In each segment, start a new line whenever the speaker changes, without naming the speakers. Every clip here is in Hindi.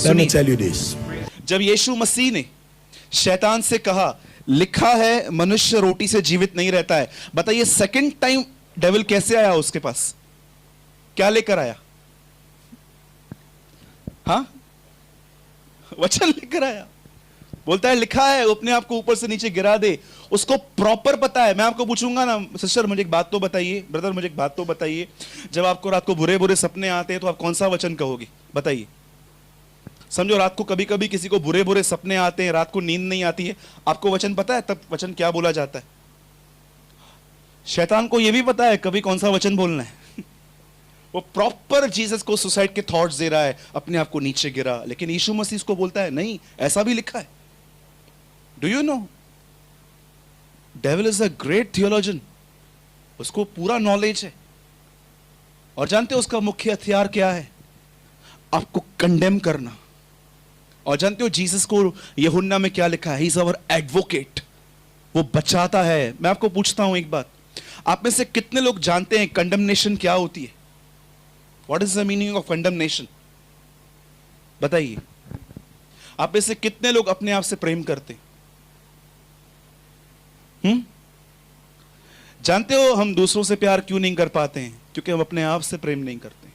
Let me tell you this.
जब यीशु मसीह ने शैतान से कहा लिखा है मनुष्य रोटी से जीवित नहीं रहता है, बताइए सेकंड टाइम डेविल कैसे आया उसके पास? क्या लेकर आया? हाँ, वचन लेकर आया। बोलता है लिखा है, अपने आप को ऊपर से नीचे गिरा दे। उसको प्रॉपर पता है। मैं आपको पूछूंगा ना, सिस्टर मुझे एक बात तो बताइए, ब्रदर मुझे एक बात तो बताइए, जब आपको रात को बुरे बुरे सपने आते हैं तो आप कौन सा वचन कहोगे? बताइए। समझो रात को कभी कभी किसी को बुरे बुरे सपने आते हैं, रात को नींद नहीं आती है, आपको वचन पता है तब वचन क्या बोला जाता है? शैतान को यह भी पता है कभी कौन सा वचन बोलना है। वो प्रॉपर जीसस को सुसाइड के थॉट्स दे रहा है, अपने आप को नीचे गिरा, लेकिन यीशु मसीह इसको बोलता है नहीं, ऐसा भी लिखा है। Do you know devil is a great theologian, उसको पूरा नॉलेज है। और जानते हो उसका मुख्य हथियार क्या है? आपको कंडेम करना। और जानते हो जीसस को यूहन्ना में क्या लिखा है? ही इज आवर एडवोकेट, वो बचाता है। मैं आपको पूछता हूं एक बात, आप में से कितने लोग जानते हैं कंडेमनेशन क्या होती है? What is the meaning of condemnation? बताइए। आप में से कितने लोग अपने आप से प्रेम करते हैं? जानते हो हम दूसरों से प्यार क्यों नहीं कर पाते हैं? क्योंकि हम अपने आप से प्रेम नहीं करते।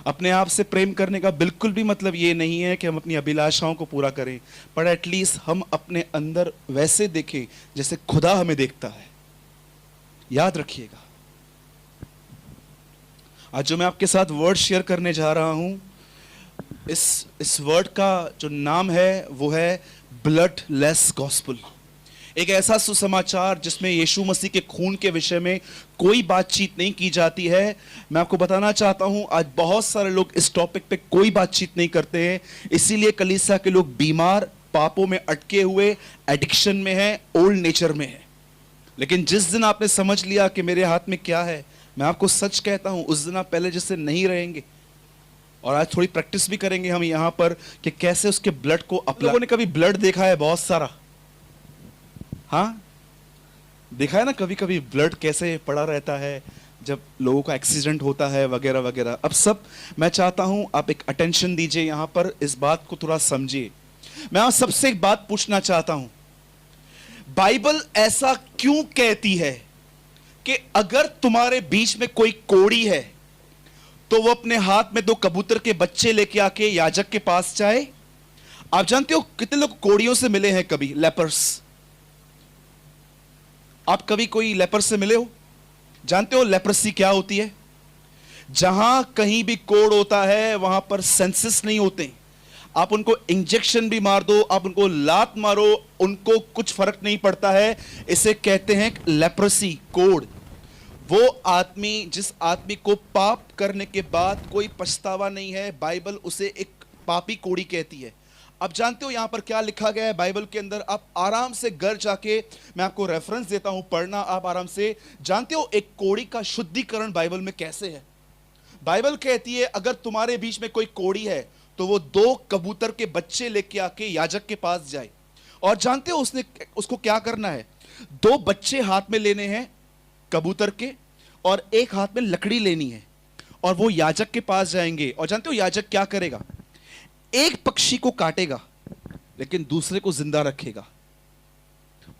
अपने आप से प्रेम करने का बिल्कुल भी मतलब ये नहीं है कि हम अपनी अभिलाषाओं को पूरा करें, पर एटलीस्ट हम अपने अंदर वैसे देखें जैसे खुदा हमें देखता है। याद रखिएगा, आज जो मैं आपके साथ वर्ड शेयर करने जा रहा हूं, इस वर्ड का जो नाम है वो है ब्लड लेस गॉस्पेल। एक ऐसा सुसमाचार जिसमें यीशु मसीह के खून के विषय में कोई बातचीत नहीं की जाती है। मैं आपको बताना चाहता हूं, आज बहुत सारे लोग इस टॉपिक पे कोई बातचीत नहीं करते हैं, इसीलिए कलीसिया के लोग बीमार, पापों में अटके हुए, एडिक्शन में हैं, ओल्ड नेचर में हैं। लेकिन जिस दिन आपने समझ लिया कि मेरे हाथ में क्या है, मैं आपको सच कहता हूं उस दिन आप पहले जैसे नहीं रहेंगे। और आज थोड़ी प्रैक्टिस भी करेंगे हम यहां पर कि कैसे उसके ब्लड को अप्लाई। लोगों ने कभी ब्लड देखा है? बहुत सारा, हाँ देखा है ना, कभी कभी ब्लड कैसे पड़ा रहता है जब लोगों का एक्सीडेंट होता है वगैरह वगैरह। अब सब मैं चाहता हूं आप एक अटेंशन दीजिए यहां पर, इस बात को थोड़ा समझिए। मैं आप सबसे एक बात पूछना चाहता हूं, बाइबल ऐसा क्यों कहती है कि अगर तुम्हारे बीच में कोई कोढ़ी है तो वो अपने हाथ में 2 कबूतर के बच्चे लेके आके याजक के पास जाए? आप जानते हो कितने लोग कोढ़ियों से मिले हैं कभी? लेपर्स। आप कभी कोई लेपर से मिले हो? जानते हो लेप्रेसी क्या होती है? जहां कहीं भी कोढ़ होता है वहां पर सेंसेस नहीं होते। आप उनको इंजेक्शन भी मार दो, आप उनको लात मारो, उनको कुछ फर्क नहीं पड़ता है। इसे कहते हैं लेप्रेसी, कोढ़। वो आदमी, जिस आदमी को पाप करने के बाद कोई पछतावा नहीं है, बाइबल उसे एक पापी कोढ़ी कहती है। अब जानते हो यहां पर क्या लिखा गया है बाइबल के अंदर? आप आराम से घर जाके, मैं आपको रेफरेंस देता हूं, पढ़ना आप आराम से। जानते हो एक कोढ़ी का शुद्धिकरण बाइबल में कैसे है? बाइबल कहती है अगर तुम्हारे बीच में कोई कोढ़ी है तो वो 2 कबूतर के बच्चे लेके आके याजक के पास जाए। और जानते हो उसको क्या करना है? 2 बच्चे हाथ में लेने हैं कबूतर के, और एक हाथ में लकड़ी लेनी है, और वो याजक के पास जाएंगे। और जानते हो याजक क्या करेगा? एक पक्षी को काटेगा लेकिन दूसरे को जिंदा रखेगा,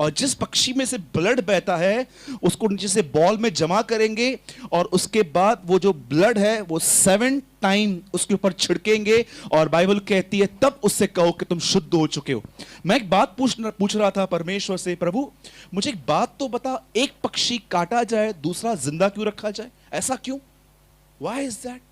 और जिस पक्षी में से ब्लड बहता है उसको नीचे से बॉल में जमा करेंगे, और उसके बाद वो जो ब्लड है वो 7 टाइम उसके ऊपर छिड़केंगे। और बाइबल कहती है तब उससे कहो कि तुम शुद्ध हो चुके हो। मैं एक बात पूछ रहा था परमेश्वर से, प्रभु मुझे एक बात तो बता, एक पक्षी काटा जाए दूसरा जिंदा क्यों रखा जाए? ऐसा क्यों? Why is that?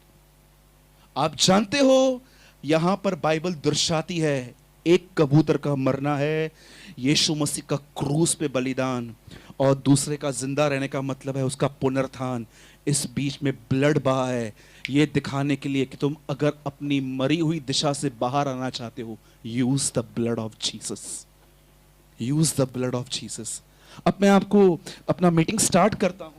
आप जानते हो यहां पर बाइबल दर्शाती है एक कबूतर का मरना है यीशु मसीह का क्रूस पे बलिदान, और दूसरे का जिंदा रहने का मतलब है उसका पुनरुत्थान। इस बीच में ब्लड बहा है, ये दिखाने के लिए कि तुम अगर अपनी मरी हुई दिशा से बाहर आना चाहते हो, use the blood of Jesus, use the blood of Jesus. अब मैं आपको अपना मीटिंग स्टार्ट करता हूं।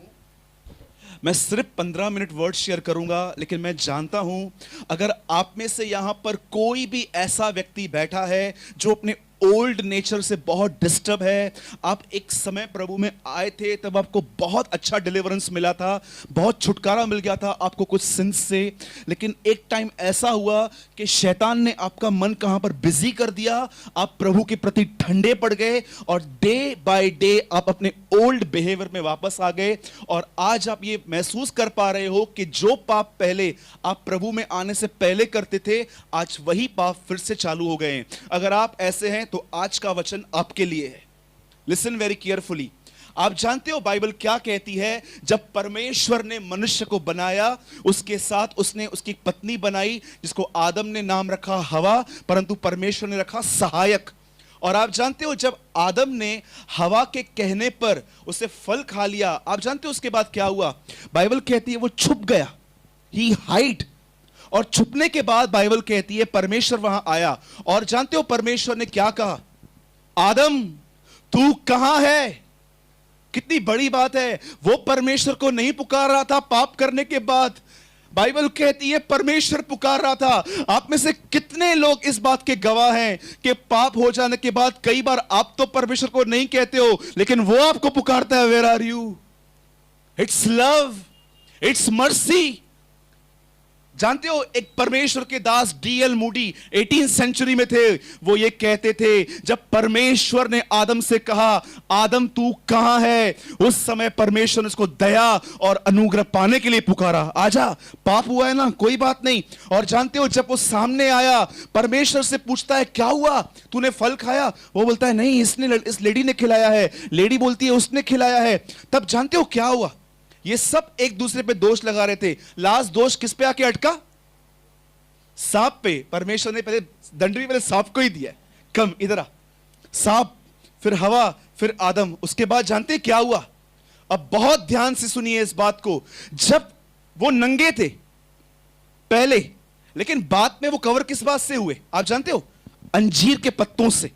मैं सिर्फ 15 मिनट वर्ड शेयर करूंगा, लेकिन मैं जानता हूं अगर आप में से यहां पर कोई भी ऐसा व्यक्ति बैठा है जो अपने ओल्ड नेचर से बहुत डिस्टर्ब है, आप एक समय प्रभु में आए थे, तब आपको बहुत अच्छा डिलीवरेंस मिला था, बहुत छुटकारा मिल गया था आपको कुछ सिंस से, लेकिन एक टाइम ऐसा हुआ कि शैतान ने आपका मन कहां पर बिजी कर दिया, आप प्रभु के प्रति ठंडे पड़ गए और डे बाय डे आप अपने ओल्ड बिहेवियर में वापस आ गए। और आज आप ये महसूस कर पा रहे हो कि जो पाप पहले आप प्रभु में आने से पहले करते थे, आज वही पाप फिर से चालू हो गए हैं। अगर आप ऐसे हैं तो आज का वचन आपके लिए है। Listen very carefully. आप जानते हो बाइबल क्या कहती है? जब परमेश्वर ने मनुष्य को बनाया, उसके साथ उसने उसकी पत्नी बनाई जिसको आदम ने नाम रखा हवा, परंतु परमेश्वर ने रखा सहायक। और आप जानते हो जब आदम ने हवा के कहने पर उसे फल खा लिया, आप जानते हो उसके बाद क्या हुआ? बाइबल कहती है वो छुप गया, ही हाइड। और छुपने के बाद बाइबल कहती है परमेश्वर वहां आया, और जानते हो परमेश्वर ने क्या कहा? आदम तू कहां है? कितनी बड़ी बात है, वो परमेश्वर को नहीं पुकार रहा था पाप करने के बाद, बाइबल कहती है परमेश्वर पुकार रहा था। आप में से कितने लोग इस बात के गवाह हैं कि पाप हो जाने के बाद कई बार आप तो परमेश्वर को नहीं कहते हो, लेकिन वो आपको पुकारता है, where are you? It's love, it's mercy. जानते हो एक परमेश्वर के दास डीएल मूडी 18th सेंचुरी में थे, वो ये कहते थे जब परमेश्वर ने आदम से कहा आदम तू कहां है, उस समय परमेश्वर ने उसको दया और अनुग्रह पाने के लिए पुकारा, आजा, पाप हुआ है ना, कोई बात नहीं। और जानते हो जब वो सामने आया, परमेश्वर से पूछता है क्या हुआ, तूने फल खाया? वो बोलता है नहीं, इस लेडी ने खिलाया है। लेडी बोलती है उसने खिलाया है। तब जानते हो क्या हुआ? ये सब एक दूसरे पे दोष लगा रहे थे। लास्ट दोष किस पे आके अटका? सांप पे। परमेश्वर ने पहले दंड भी पहले सांप को ही दिया, कम इधर आ, सांप, फिर हवा, फिर आदम। उसके बाद जानते हैं क्या हुआ? अब बहुत ध्यान से सुनिए इस बात को। जब वो नंगे थे पहले, लेकिन बाद में वो कवर किस बात से हुए आप जानते हो? अंजीर के पत्तों से।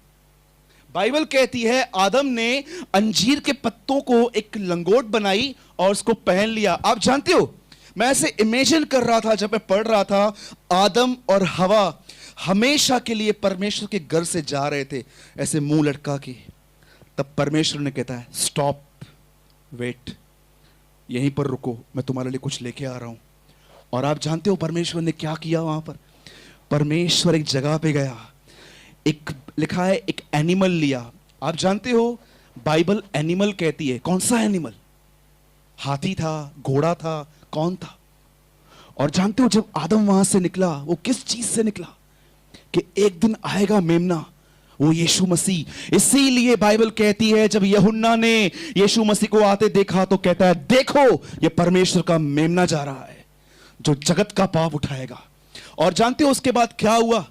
बाइबल कहती है आदम ने अंजीर के पत्तों को एक लंगोट बनाई और उसको पहन लिया। आप जानते हो मैं ऐसे इमेजिन कर रहा था जब मैं पढ़ रहा था, आदम और हवा हमेशा के लिए परमेश्वर के घर से जा रहे थे ऐसे मुंह लटका के। तब परमेश्वर ने कहता है स्टॉप, वेट, यहीं पर रुको, मैं तुम्हारे लिए कुछ लेके आ रहा हूं। और आप जानते हो परमेश्वर ने क्या किया वहां पर? परमेश्वर एक जगह पे गया, एक लिखा है एक एनिमल लिया। आप जानते हो बाइबल एनिमल कहती है, कौन सा एनिमल? हाथी था, घोड़ा था, कौन था? और जानते हो जब आदम वहां से निकला, वो किस चीज से निकला? कि एक दिन आएगा मेमना, वो यीशु मसीह। इसीलिए बाइबल कहती है जब यूहन्ना ने यीशु मसीह को आते देखा तो कहता है देखो ये परमेश्वर का मेमना जा रहा है जो जगत का पाप उठाएगा। और जानते हो उसके बाद क्या हुआ?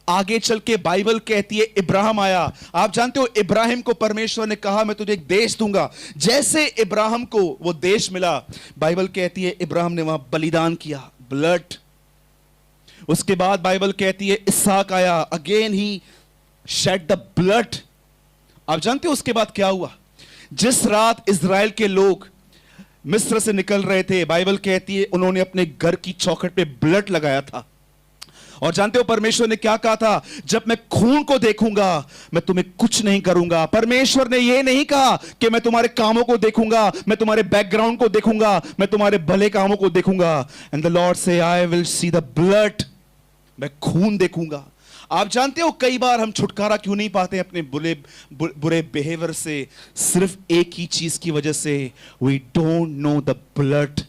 आगे चल के बाइबल कहती है इब्राहिम आया। आप जानते हो इब्राहिम को परमेश्वर ने कहा मैं तुझे एक देश दूंगा। जैसे इब्राहिम को वो देश मिला, बाइबल कहती है इब्राहिम ने वहां बलिदान किया, ब्लड। उसके बाद बाइबल कहती है इसहाक आया, again he shed the blood. आप जानते हो उसके बाद क्या हुआ? जिस रात इजराइल के लोग मिस्र से निकल रहे थे, बाइबल कहती है उन्होंने अपने घर की चौखट पे ब्लड लगाया था। और जानते हो परमेश्वर ने क्या कहा था? जब मैं खून को देखूंगा मैं तुम्हें कुछ नहीं करूंगा। परमेश्वर ने यह नहीं कहा कि मैं तुम्हारे कामों को देखूंगा, मैं तुम्हारे बैकग्राउंड को देखूंगा, मैं तुम्हारे भले कामों को देखूंगा। एंड द लॉर्ड से I will see the blood, मैं खून देखूंगा। आप जानते हो कई बार हम छुटकारा क्यों नहीं पाते अपने बुरे बिहेवियर से? सिर्फ एक ही चीज की वजह से, we don't know the blood.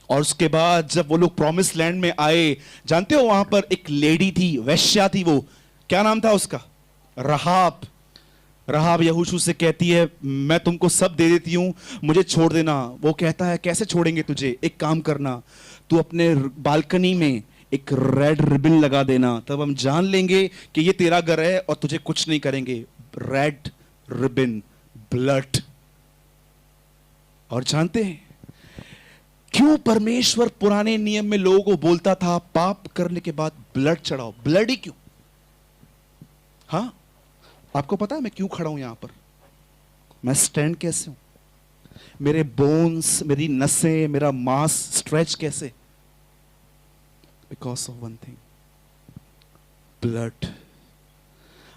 और उसके बाद जब वो लोग प्रॉमिस लैंड में आए, जानते हो वहां पर एक लेडी थी, वैश्या थी, वो क्या नाम था उसका? रहाब। रहाब यहोशू से कहती है मैं तुमको सब दे देती हूं, मुझे छोड़ देना। वो कहता है कैसे छोड़ेंगे तुझे? एक काम करना, तू अपने बालकनी में एक रेड रिबन लगा देना, तब हम जान लेंगे कि ये तेरा घर है और तुझे कुछ नहीं करेंगे। Red ribbon, blood. और जानते हैं क्यों परमेश्वर पुराने नियम में लोगों को बोलता था पाप करने के बाद ब्लड चढ़ाओ? ब्लड ही क्यों? हाँ, आपको पता है मैं क्यों खड़ा हूं यहां पर? मैं स्टैंड कैसे हूं? मेरे बोन्स, मेरी नसें, मेरा मांस स्ट्रेच कैसे? Because of one thing, blood.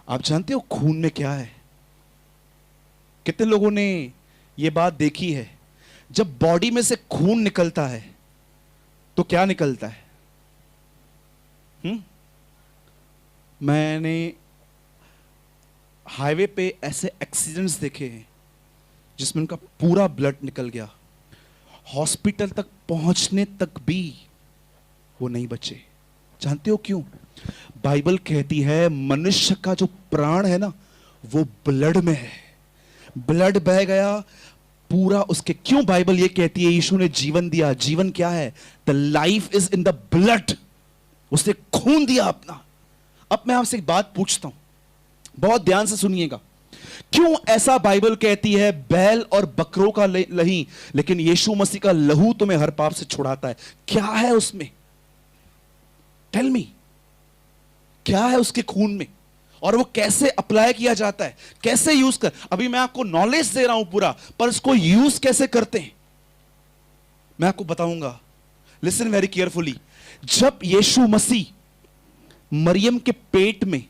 आप जानते हो खून में क्या है? कितने लोगों ने यह बात देखी है? जब बॉडी में से खून निकलता है तो क्या निकलता है? मैंने हाईवे पे ऐसे एक्सीडेंट्स देखे हैं जिसमें उनका पूरा ब्लड निकल गया, हॉस्पिटल तक पहुंचने तक भी वो नहीं बचे। जानते हो क्यों? बाइबल कहती है मनुष्य का जो प्राण है ना, वो ब्लड में है। ब्लड बह गया पूरा उसके। क्यों बाइबल ये कहती है यीशु ने जीवन दिया? जीवन क्या है? The life is in the blood. उसने खून दिया अपना। अब मैं आपसे एक बात पूछता हूं, बहुत ध्यान से सुनिएगा। क्यों ऐसा बाइबल कहती है बैल और बकरों का नहीं, लेकिन यीशु मसीह का लहू तुम्हें हर पाप से छुड़ाता है? क्या है उसमें? टेल मी, क्या है उसके खून में? और वो कैसे अप्लाई किया जाता है, कैसे यूज कर? अभी मैं आपको नॉलेज दे रहा हूं पूरा, पर इसको यूज कैसे करते हैं मैं आपको बताऊंगा। Listen very carefully. जब यीशु मसीह मरियम के पेट में,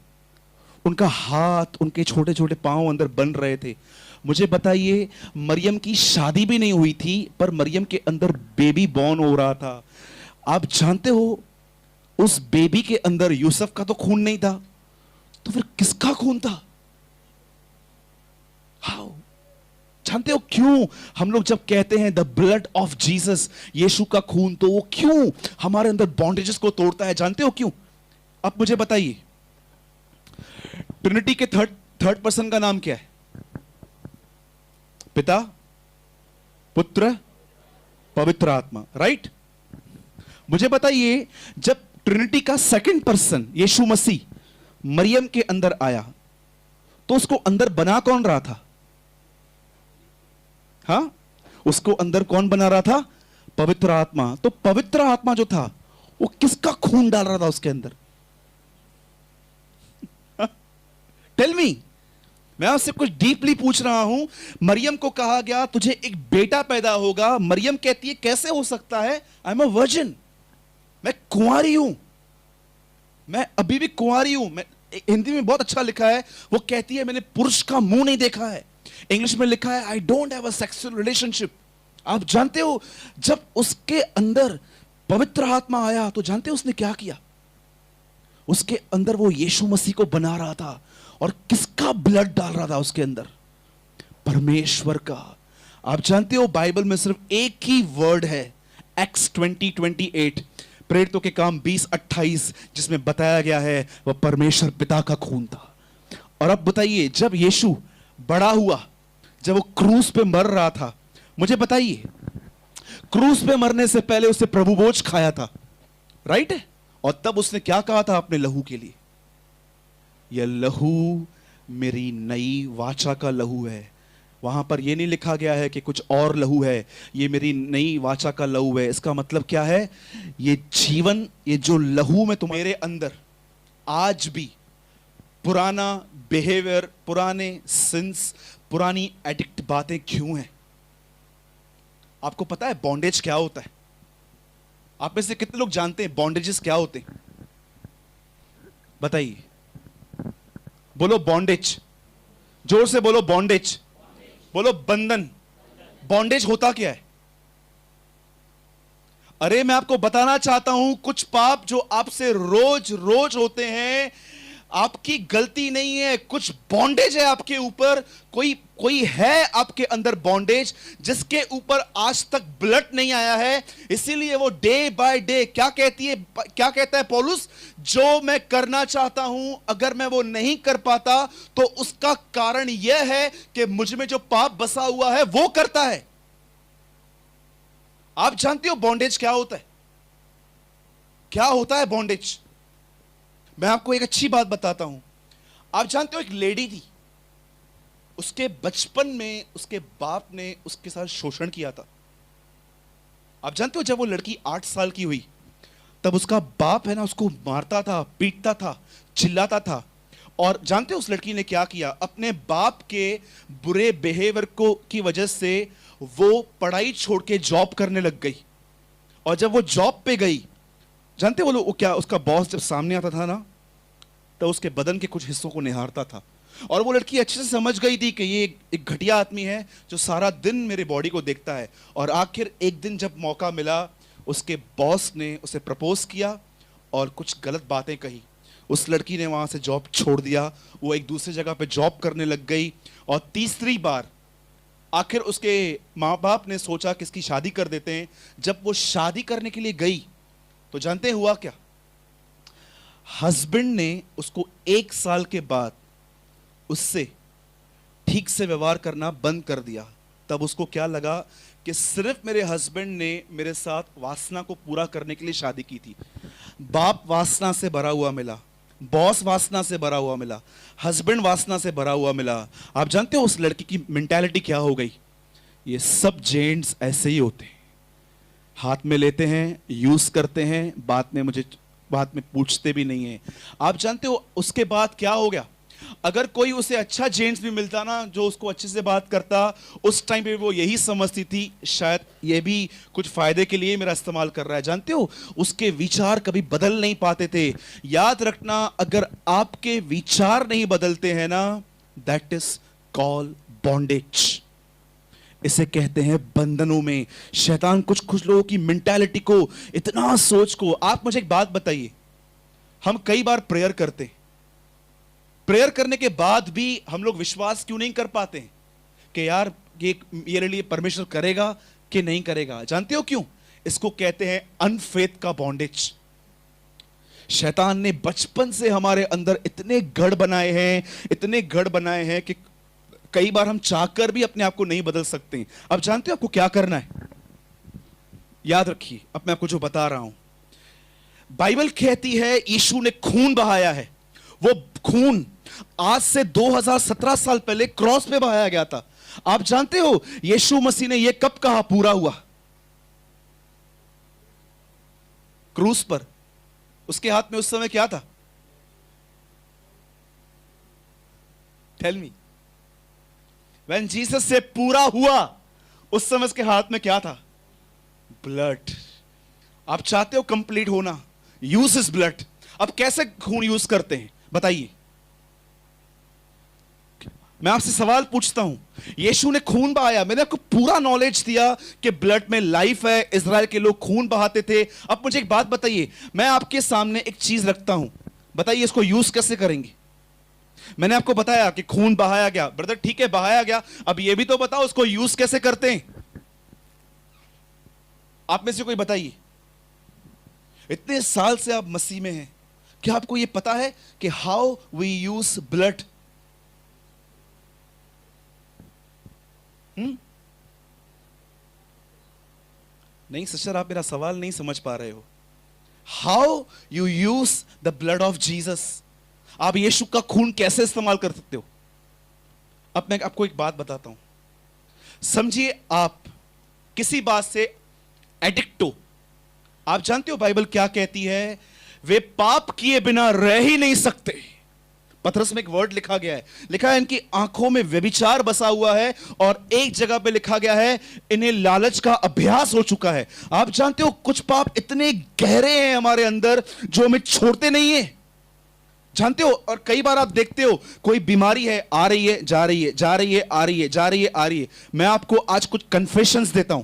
उनका हाथ, उनके छोटे छोटे पांव अंदर बन रहे थे, मुझे बताइए, मरियम की शादी भी नहीं हुई थी, पर मरियम के अंदर बेबी बॉर्न हो रहा था। आप जानते हो उस बेबी के अंदर यूसुफ का तो खून नहीं था, तो फिर किसका खून था? हाउ? जानते हो क्यों हम लोग जब कहते हैं द ब्लड ऑफ जीसस, यीशु का खून, तो वो क्यों हमारे अंदर बॉन्डेजेस को तोड़ता है? जानते हो क्यों? अब मुझे बताइए, ट्रिनिटी के थर्ड पर्सन का नाम क्या है? पिता, पुत्र, पवित्र आत्मा, राइट? मुझे बताइए, जब ट्रिनिटी का सेकंड पर्सन यीशु मसीह मरियम के अंदर आया, तो उसको अंदर बना कौन रहा था? हाँ, उसको अंदर कौन बना रहा था? पवित्र आत्मा। तो पवित्र आत्मा जो था, वो किसका खून डाल रहा था उसके अंदर? Tell me. मैं आपसे कुछ डीपली पूछ रहा हूं। मरियम को कहा गया तुझे एक बेटा पैदा होगा। मरियम कहती है कैसे हो सकता है? आई एम अ वर्जिन, मैं कुंवारी हूं, मैं अभी भी कुंवारी हूं। मैं, हिंदी में बहुत अच्छा लिखा है, वो कहती है मैंने पुरुष का मुंह नहीं देखा है। इंग्लिश में लिखा है I don't have a sexual relationship. आप जानते हो जब उसके अंदर पवित्र आत्मा आया, तो जानते हो उसने क्या किया? उसके अंदर वो यीशु मसीह को बना रहा था, और किसका ब्लड डाल रहा था उसके अंदर? परमेश्वर का। आप जानते हो बाइबल में सिर्फ एक ही वर्ड है, एक्स 20:28, प्रेरितों के काम 20:28, जिसमें बताया गया है वह परमेश्वर पिता का खून था। और अब बताइए, जब यीशु बड़ा हुआ, जब वो क्रूस पे मर रहा था, मुझे बताइए, क्रूस पे मरने से पहले उसने प्रभु भोज खाया था, राइट? और तब उसने क्या कहा था अपने लहू के लिए? यह लहू मेरी नई वाचा का लहू है। वहां पर यह नहीं लिखा गया है कि कुछ और लहू है, ये मेरी नई वाचा का लहू है। इसका मतलब क्या है? ये जीवन, ये जो लहू में तुम्हारे अंदर आज भी पुराना बिहेवियर, पुराने सिंस, पुरानी एडिक्ट बातें क्यों हैं? आपको पता है बॉन्डेज क्या होता है? आप में से कितने लोग जानते हैं बॉन्डेजेस क्या होते हैं? बताइए, बोलो बॉन्डेज, जोर से बोलो बॉन्डेज, बोलो बंधन। बॉन्डेज होता क्या है? अरे मैं आपको बताना चाहता हूं, कुछ पाप जो आपसे रोज रोज होते हैं, आपकी गलती नहीं है, कुछ बॉन्डेज है आपके ऊपर। कोई है आपके अंदर बॉन्डेज जिसके ऊपर आज तक ब्लड नहीं आया है। इसीलिए वो डे बाय डे क्या कहता है पौलुस? जो मैं करना चाहता हूं अगर मैं वो नहीं कर पाता, तो उसका कारण यह है कि मुझ में जो पाप बसा हुआ है वो करता है। आप जानते हो बॉन्डेज क्या होता है? क्या होता है बॉन्डेज? मैं आपको एक अच्छी बात बताता हूं। आप जानते हो एक लेडी थी, उसके बचपन में उसके बाप ने उसके साथ शोषण किया था। आप जानते हो जब वो लड़की 8 साल की हुई, तब उसका बाप है ना उसको मारता था, पीटता था, चिल्लाता था। और जानते हो उस लड़की ने क्या किया? अपने बाप के बुरे बिहेवियर की वजह से वो पढ़ाई छोड़ के जॉब करने लग गई। और जब वो जॉब पे गई, जानते वो लोग क्या, उसका बॉस जब सामने आता था ना, तो उसके बदन के कुछ हिस्सों को निहारता था। और वो लड़की अच्छे से समझ गई थी कि ये एक घटिया आदमी है जो सारा दिन मेरे बॉडी को देखता है। और आखिर एक दिन जब मौका मिला, उसके बॉस ने उसे प्रपोज किया और कुछ गलत बातें कही। उस लड़की ने वहां से जॉब छोड़ दिया, वो एक दूसरी जगह पे जॉब करने लग गई। और तीसरी बार आखिर उसके माँ बाप ने सोचा कि इसकी शादी कर देते हैं। जब वो शादी करने के लिए गई तो जानते हैं हुआ क्या? हस्बैंड ने उसको 1 साल के बाद उससे ठीक से व्यवहार करना बंद कर दिया। तब उसको क्या लगा कि सिर्फ मेरे हस्बैंड ने मेरे साथ वासना को पूरा करने के लिए शादी की थी। बाप वासना से भरा हुआ मिला, बॉस वासना से भरा हुआ मिला, हस्बैंड वासना से भरा हुआ मिला। आप जानते हो उस लड़की की मेंटालिटी क्या हो गई? ये सब जेंट्स ऐसे ही होते हैं, हाथ में लेते हैं, यूज करते हैं, बाद में पूछते भी नहीं है। आप जानते हो उसके बाद क्या हो गया? अगर कोई उसे अच्छा जेंट्स भी मिलता ना, जो उसको अच्छे से बात करता, उस टाइम पे वो यही समझती थी शायद ये भी कुछ फायदे के लिए मेरा इस्तेमाल कर रहा है। जानते हो उसके विचार कभी बदल नहीं पाते थे। याद रखना, अगर आपके विचार नहीं बदलते हैं ना, दैट इज कॉल बॉन्डेज। इसे कहते हैं बंधनों में। शैतान कुछ लोगों की मेंटालिटी को, इतना सोच को। आप मुझे एक बात बताइए, हम कई बार प्रेयर करते हैं, प्रेयर करने के बाद भी हम लोग विश्वास क्यों नहीं कर पाते हैं कि यार ये मेरे लिए परमेश्वर करेगा कि नहीं करेगा? जानते हो क्यों? इसको कहते हैं अनफेथ का बॉन्डेज। शैतान ने बचपन से हमारे अंदर इतने गढ़ बनाए हैं कि कई बार हम चाहकर भी अपने आप को नहीं बदल सकते। अब जानते हो आपको क्या करना है? याद रखिए, अब मैं आपको जो बता रहा हूं, बाइबल कहती है यीशु ने खून बहाया है। वो खून आज से 2017 साल पहले क्रॉस पे बहाया गया था। आप जानते हो यीशु मसीह ने यह कब कहा पूरा हुआ? क्रूस पर। उसके हाथ में उस समय क्या था? Tell me. When Jesus से पूरा हुआ, उस समय उसके हाथ में क्या था? ब्लड। आप चाहते हो कंप्लीट होना, यूज इज ब्लड। अब कैसे खून यूज करते हैं बताइए? मैं आपसे सवाल पूछता हूं, यीशु ने खून बहाया, मैंने आपको पूरा नॉलेज दिया कि ब्लड में लाइफ है। इजराइल के लोग खून बहाते थे। अब मुझे एक बात बताइए, मैं आपके सामने एक चीज रखता हूं, बताइए इसको यूज कैसे करेंगे? मैंने आपको बताया कि खून बहाया गया, ब्रदर ठीक है बहाया गया, अब ये भी तो बताओ उसको यूज कैसे करते हैं? आप में से कोई बताइए। इतने साल से आप मसीह में हैं, क्या आपको यह पता है कि हाउ वी यूज ब्लड? नहीं सिस्टर, आप मेरा सवाल नहीं समझ पा रहे हो। How you use the blood of Jesus. आप यीशु का खून कैसे इस्तेमाल कर सकते हो? अब मैं आपको एक बात बताता हूं। समझिए आप किसी बात से एडिक्ट हो। आप जानते हो बाइबल क्या कहती है? वे पाप किए बिना रह ही नहीं सकते। पतरस में एक वर्ड लिखा गया है, लिखा है इनकी आंखों में व्यभिचार बसा हुआ है, और एक जगह पे लिखा गया है इन्हें लालच का अभ्यास हो चुका है। आप जानते हो कुछ पाप इतने गहरे हैं हमारे अंदर जो हमें छोड़ते नहीं है। जानते हो, और कई बार आप देखते हो कोई बीमारी है, आ रही है जा रही है, जा रही है आ रही है, जा रही है आ रही है। मैं आपको आज कुछ कन्फेशंस देता हूं।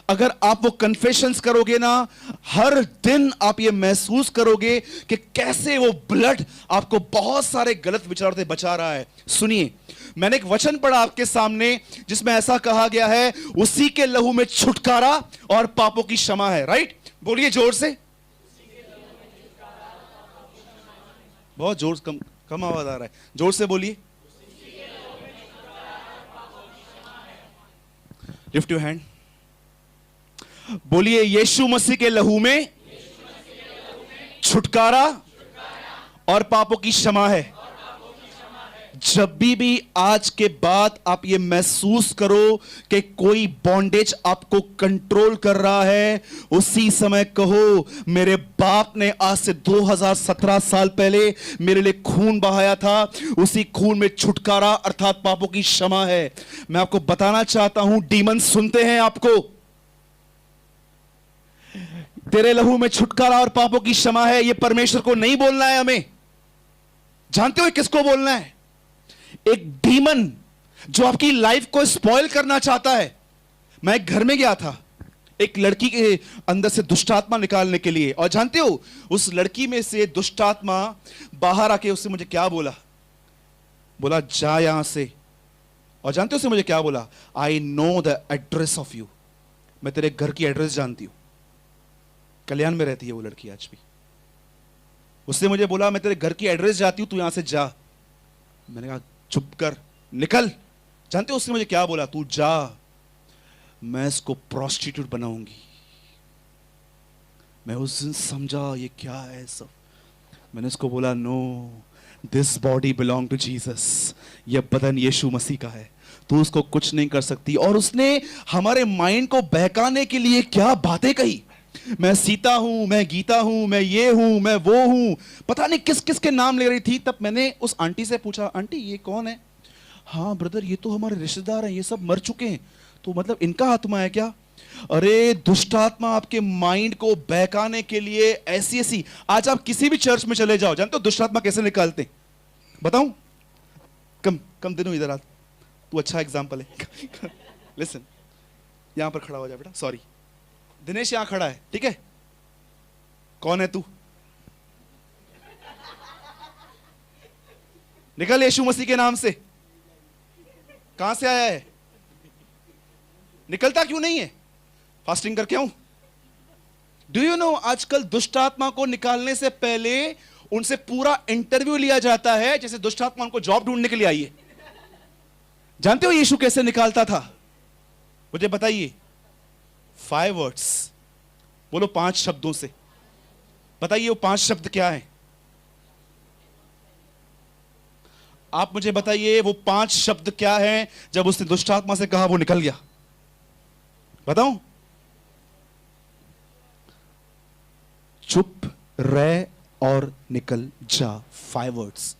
अगर आप वो कन्फेशंस करोगे ना, हर दिन आप ये महसूस करोगे कि कैसे वो ब्लड आपको बहुत सारे गलत विचारों से बचा रहा है। सुनिए, मैंने एक वचन पढ़ा आपके सामने जिसमें ऐसा कहा गया है, उसी के लहू में छुटकारा और पापों की क्षमा है। राइट? बोलिए जोर से। बहुत जोर, कम आवाज आ रहा है, जोर से बोलिए। लिफ्ट योर हैंड, बोलिए यीशु मसीह के लहू में छुटकारा और पापों की क्षमा है। जब भी आज के बाद आप ये महसूस करो कि कोई बॉन्डेज आपको कंट्रोल कर रहा है, उसी समय कहो मेरे बाप ने आज से 2017 साल पहले मेरे लिए खून बहाया था, उसी खून में छुटकारा अर्थात पापों की क्षमा है। मैं आपको बताना चाहता हूं, डीमन सुनते हैं आपको। तेरे लहू में छुटकारा और पापों की क्षमा है, यह परमेश्वर को नहीं बोलना है हमें। जानते हो किसको बोलना है? एक डीमन जो आपकी लाइफ को स्पॉइल करना चाहता है। मैं एक घर में गया था एक लड़की के अंदर से दुष्ट आत्मा निकालने के लिए, और जानते हो उस लड़की में से दुष्ट आत्मा बाहर आके उससे मुझे क्या बोला? बोला जा यहां से। और जानते हो उसने मुझे क्या बोला? I know the address of you. मैं तेरे घर की एड्रेस जानती हूं। कल्याण में रहती है वो लड़की आज भी। उसने मुझे बोला मैं तेरे घर की एड्रेस जानती हूं, तू यहां से जा। मैंने कहा चुप कर, निकल। जानते हो उसने मुझे क्या बोला? तू जा, मैं इसको प्रोस्टिट्यूट बनाऊंगी। मैं उस दिन समझा ये क्या है सब। मैंने उसको बोला no, this body belong to Jesus. यह बदन यीशु मसीह का है, तू उसको कुछ नहीं कर सकती। और उसने हमारे माइंड को बहकाने के लिए क्या बातें कही। मैं सीता हूं, मैं गीता हूं, मैं ये हूं, मैं वो हूं, पता नहीं किस किस के नाम ले रही थी। तब मैंने उस आंटी से पूछा, आंटी ये कौन है? हाँ ब्रदर ये तो हमारे रिश्तेदार हैं, ये सब मर चुके हैं, तो मतलब इनका आत्मा है क्या? अरे दुष्ट आत्मा आपके माइंड को बहकाने के लिए ऐसी ऐसी। आज आप किसी भी चर्च में चले जाओ, जानते हो दुष्ट आत्मा कैसे निकालते? बताऊं? कम दिनों इधर आ, तू अच्छा एग्जाम्पल है। लिसन, यहां पर खड़ा हो जा बेटा। सॉरी दिनेश यहां खड़ा है, ठीक है? कौन है तू? निकल यीशु मसीह के नाम से। कहां से आया है? निकलता क्यों नहीं है? फास्टिंग करके आऊं? डू यू नो आजकल दुष्ट आत्मा को निकालने से पहले उनसे पूरा इंटरव्यू लिया जाता है, जैसे दुष्ट आत्मा उनको जॉब ढूंढने के लिए आई है। जानते हो यीशु कैसे निकालता था? मुझे बताइए। 5 वर्ड्स बोलो, 5 शब्दों से बताइए वो 5 शब्द क्या है? आप मुझे बताइए वो 5 शब्द क्या हैं? जब उसने दुष्ट आत्मा से कहा वो निकल गया। बताऊं? चुप रह और निकल जा। 5 वर्ड्स।